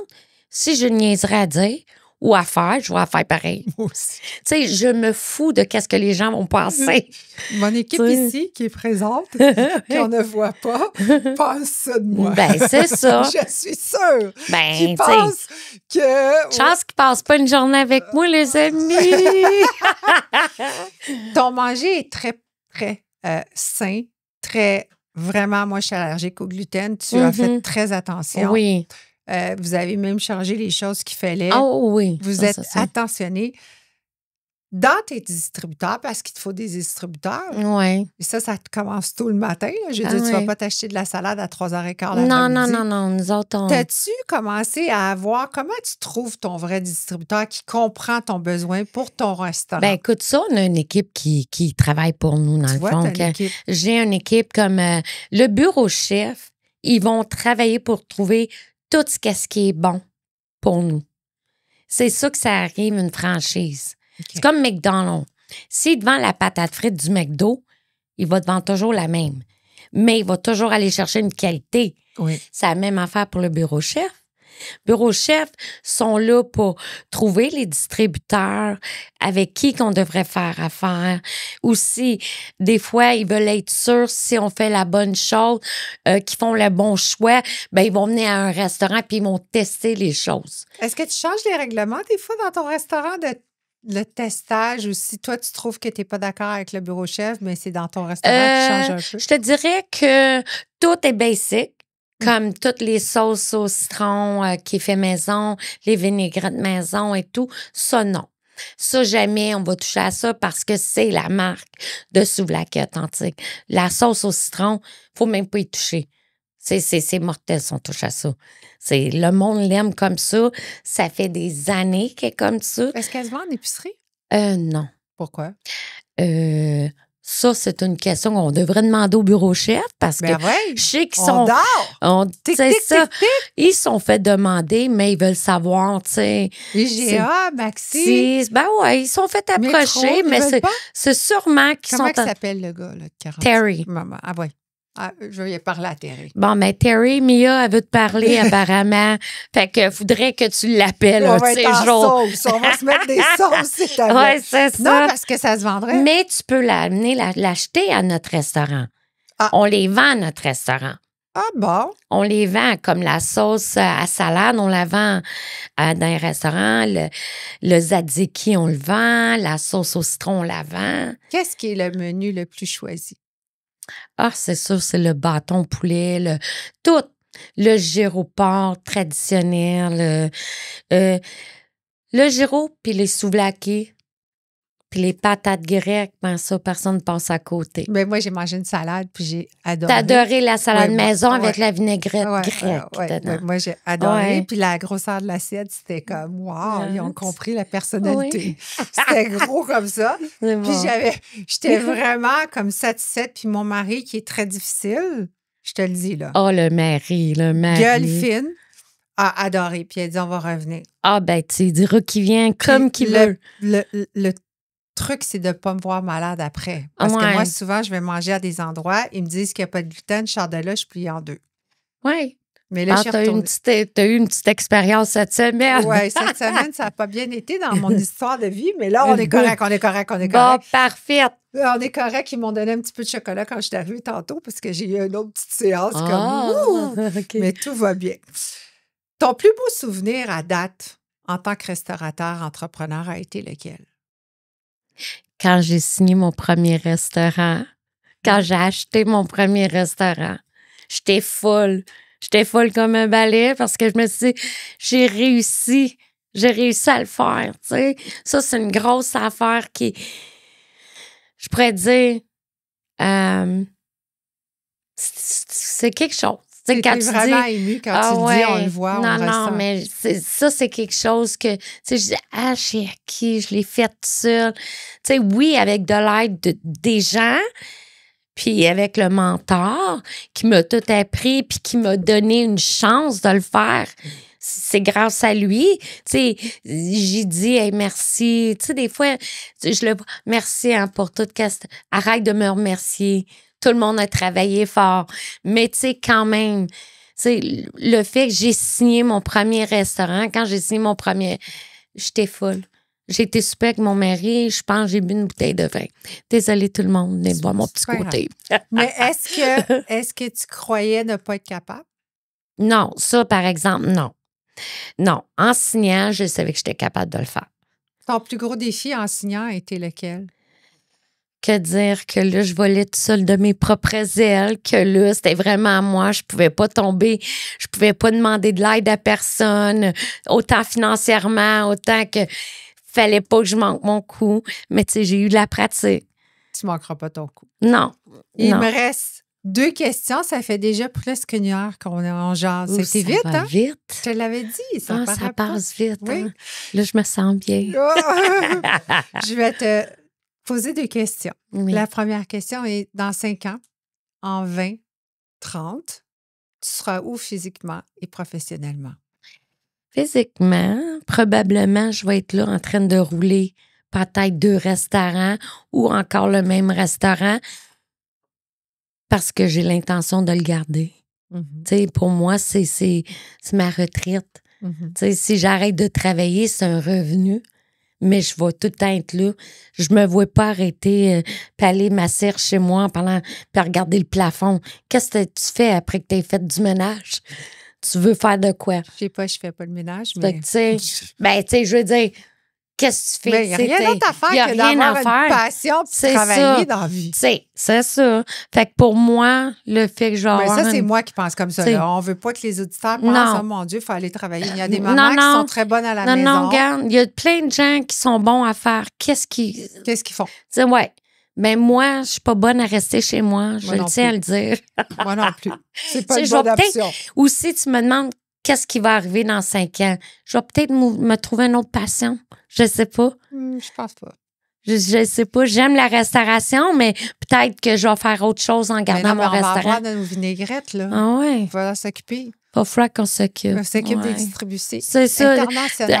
si je niaiserais à dire ou à faire, je vais la faire pareil. Moi aussi. Tu sais, je me fous de qu'est-ce que les gens vont penser. Mon équipe T'sais. ici, qui est présente, qu'on ne voit pas, pense ça de moi. Ben, c'est ça. Je suis sûre Ben, qu'ils tu sais, pensent que... chance qu'ils passent pas une journée avec moi, les amis. Ton manger est très, très sain, très... Vraiment, moi, je suis allergique au gluten. Tu as fait très attention. Oui. Vous avez même changé les choses qu'il fallait. Oh oui. Vous Ça, êtes ça. attentionné dans tes distributeurs, parce qu'il te faut des distributeurs. Oui. Et ça te commence tôt le matin. Là. Je veux Ah dire, tu vas oui. pas t'acheter de la salade à 3h15 Non, l'après-midi. non. Nous autres, on... T'as-tu commencé à avoir... Comment tu trouves ton vrai distributeur qui comprend ton besoin pour ton restaurant? Ben écoute, ça, on a une équipe qui travaille pour nous, dans tu le vois, fond. t'as une équipe. J'ai une équipe comme le bureau chef. Ils vont travailler pour trouver tout ce qui est bon pour nous. C'est ça que ça arrive, une franchise. OK. C'est comme McDonald's. S'il te vend la patate frite du McDo, il va te vendre toujours la même. Mais il va toujours aller chercher une qualité. Oui. C'est la même affaire pour le bureau chef. Bureau chef sont là pour trouver les distributeurs avec qui qu'on devrait faire affaire. Aussi, des fois, ils veulent être sûrs si on fait la bonne chose, qu'ils font le bon choix, ben ils vont venir à un restaurant puis ils vont tester les choses. Est-ce que tu changes les règlements des fois dans ton restaurant de le testage ou si toi, tu trouves que tu n'es pas d'accord avec le bureau chef, mais c'est dans ton restaurant qui change un peu? Je te dirais que tout est basic. Comme toutes les sauces au citron qui est fait maison, les vinaigrettes maison et tout, ça, non. Ça, jamais on va toucher à ça parce que c'est la marque de souvlaki authentique. La sauce au citron, faut même pas y toucher. C'est mortel si on touche à ça. Le monde l'aime comme ça. Ça fait des années qu'elle est comme ça. Est-ce qu'elle se vend en épicerie? Non. Pourquoi? Ça, c'est une question qu'on devrait demander au bureau chef parce que je sais qu'ils sont... C'est ça. Ils sont fait demander, mais ils veulent savoir, tu sais. IGA, Maxi. Ben ouais, ils sont fait approcher, mais c'est sûrement qu'ils sont... Comment il s'appelle le gars, là, de 40? Terry. Maman. Ah oui. Ah, je vais y parler à Terry. Bon, mais Terry, Mia, elle veut te parler apparemment. Fait que faudrait que tu l'appelles On va être en jours. sauce. On va se mettre des sauces, c'est à Ouais, c'est ça. Non, parce que ça se vendrait. Mais tu peux l'amener, l'acheter à notre restaurant. Ah. On les vend à notre restaurant. Ah bon? On les vend comme la sauce à salade, on la vend dans les restaurants. Le tzatziki, on le vend. La sauce au citron, on la vend. Qu'est-ce qui est le menu le plus choisi? Ah, c'est sûr, c'est le bâton poulet, tout. Le gyroport traditionnel, le gyro, puis les souvlaki, puis les patates grecques, ben ça, personne ne passe à côté. Ben moi, j'ai mangé une salade, puis j'ai adoré. T'as adoré la salade maison avec ouais. la vinaigrette Ouais, grecque dedans. moi, j'ai adoré. Ouais. Puis la grosseur de l'assiette, c'était comme, wow, ils ont compris la personnalité. Oui. C'était gros comme ça. C'est Puis bon. j'étais vraiment comme satisfaite. Puis mon mari, qui est très difficile, je te le dis, là. Oh, le mari. Gueule fine, a adoré. Puis elle dit, on va revenir. Ah, ben, tu diras qu'il vient comme qu'il veut. Le truc, c'est de ne pas me voir malade après. Parce que moi, souvent, je vais manger à des endroits, ils me disent qu'il n'y a pas de gluten, je sors de là, je plie en deux. Oui. Mais là, tu as eu une petite expérience cette semaine. Oui, cette semaine, ça n'a pas bien été dans mon histoire de vie, mais là, on est correct. Bon, parfait. On est correct. Ils m'ont donné un petit peu de chocolat quand je suis arrivée tantôt parce que j'ai eu une autre petite séance Okay. Mais tout va bien. Ton plus beau souvenir à date en tant que restaurateur, entrepreneur a été lequel? Quand j'ai signé mon premier restaurant, quand j'ai acheté mon premier restaurant, j'étais folle. J'étais folle comme un balai parce que je me suis dit, j'ai réussi à le faire, tu sais. Ça, c'est une grosse affaire qui, je pourrais dire, c'est quelque chose. C'est quand tu vraiment ému quand tu le dis, on le voit, on le ressent. Non, mais ça, c'est quelque chose que, tu sais, je dis, je suis acquis, je l'ai fait seule. Tu sais, oui, avec de l'aide des gens, puis avec le mentor qui m'a tout appris puis qui m'a donné une chance de le faire. C'est grâce à lui. Tu sais, j'ai dit hey, merci. Tu sais, des fois, merci pour tout. Arrête de me remercier. Tout le monde a travaillé fort. Mais tu sais, quand même, tu sais, le fait que j'ai signé mon premier restaurant, quand j'ai signé mon premier, j'étais folle. J'ai été super avec mon mari. Je pense que j'ai bu une bouteille de vin. Désolée tout le monde, mais bon, mon petit côté. Mais est-ce que tu croyais ne pas être capable? Non, ça, par exemple, non. Non, en signant, je savais que j'étais capable de le faire. Ton plus gros défi en signant a été lequel? Que dire que là, je volais tout seul de mes propres ailes, que là, c'était vraiment à moi, je pouvais pas tomber, je pouvais pas demander de l'aide à personne, autant financièrement, autant que fallait pas que je manque mon coup. Mais tu sais, j'ai eu de la pratique. Tu manqueras pas ton coup. Non. Il me reste 2 questions. Ça fait déjà presque une heure qu'on jase. C'était vite, ça va vite. Je te l'avais dit. Ça passe vite. Oui. Hein? Là, je me sens bien. Je vais te poser 2 questions. Oui. La première question est, dans 5 ans, en 2030, tu seras où physiquement et professionnellement? Physiquement, probablement, je vais être là en train de rouler peut-être 2 restaurants ou encore le même restaurant parce que j'ai l'intention de le garder. Tu sais, pour moi, c'est ma retraite. Tu sais, si j'arrête de travailler, c'est un revenu, mais je vais tout le temps être là. Je me vois pas arrêter puis aller m'asseoir chez moi en parlant puis regarder le plafond. Qu'est-ce que tu fais après que tu aies fait du ménage? Tu veux faire de quoi? Je sais pas, je fais pas le ménage, mais... Tu sais, je veux dire, qu'est-ce que tu fais? Il n'y a rien d'autre à faire que d'avoir une passion et travailler dans la vie. C'est ça. Fait que pour moi, le fait que je vais avoir ça, c'est moi qui pense comme ça. Là. On ne veut pas que les auditeurs pensent, oh mon Dieu, il faut aller travailler. Il y a des mamans qui sont très bonnes à la maison. Non, regarde, il y a plein de gens qui sont bons à faire. Qu'est-ce qu'ils font? Ouais. Ben moi, je suis pas bonne à rester chez moi. Je tiens à le dire. Moi non plus. C'est pas une bonne option. Ou si tu me demandes qu'est-ce qui va arriver dans 5 ans, je vais peut-être me trouver une autre passion. Je sais pas. Je pense pas. Je sais pas. J'aime la restauration, mais peut-être que je vais faire autre chose en gardant mon restaurant. On va avoir nos vinaigrettes, là. Ah ouais. On va s'occuper. Il va falloir qu'on s'occupe. On s'occupe des distributions. C'est ça.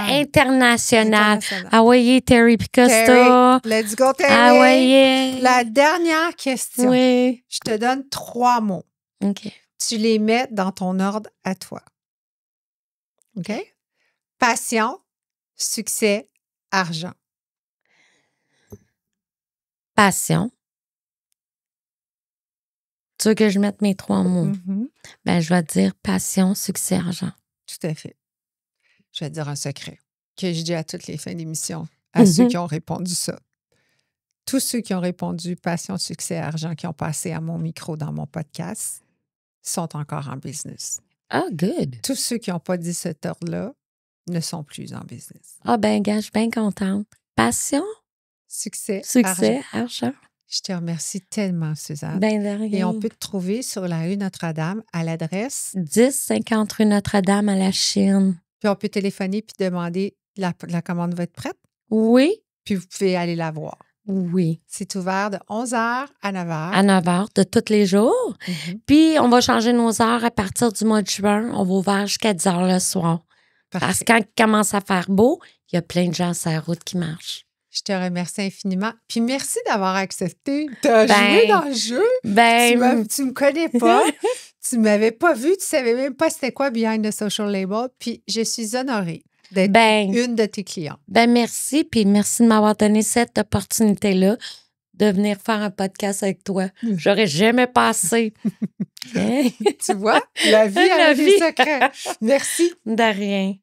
International. Ah ouais, Terry Picosta. Let's go, Terry. Ah ouais. La dernière question. Oui. Je te donne 3 mots. OK. Tu les mets dans ton ordre à toi. OK? Passion, succès, argent. Passion. Tu veux que je mette mes 3 mots? Ben, je vais dire passion, succès, argent. Tout à fait. Je vais te dire un secret que je dis à toutes les fins d'émission à ceux qui ont répondu ça. Tous ceux qui ont répondu passion, succès, argent, qui ont passé à mon micro dans mon podcast, sont encore en business. Ah, good. Tous ceux qui n'ont pas dit cet ordre-là ne sont plus en business. Ah, ben, gars, je suis bien contente. Passion, succès, argent. Je te remercie tellement, Suzanne. Ben de rien. Et on peut te trouver sur la rue Notre-Dame à l'adresse 1050 rue Notre-Dame à la Chine. Puis on peut téléphoner puis demander la commande va être prête. Oui. Puis vous pouvez aller la voir. Oui. C'est ouvert de 11h à 9h. À 9h de tous les jours. Puis on va changer nos heures à partir du mois de juin. On va ouvrir jusqu'à 10h le soir. Parfait. Parce que quand il commence à faire beau, il y a plein de gens sur la route qui marchent. Je te remercie infiniment. Puis merci d'avoir accepté de jouer dans le jeu. Tu me connais pas. Tu m'avais pas vu. Tu savais même pas c'était quoi Behind the Social Label. Puis je suis honorée d'être une de tes clientes. Merci. Puis merci de m'avoir donné cette opportunité-là de venir faire un podcast avec toi. J'aurais jamais passé. Tu vois, la vie a des secrets. Merci. De rien.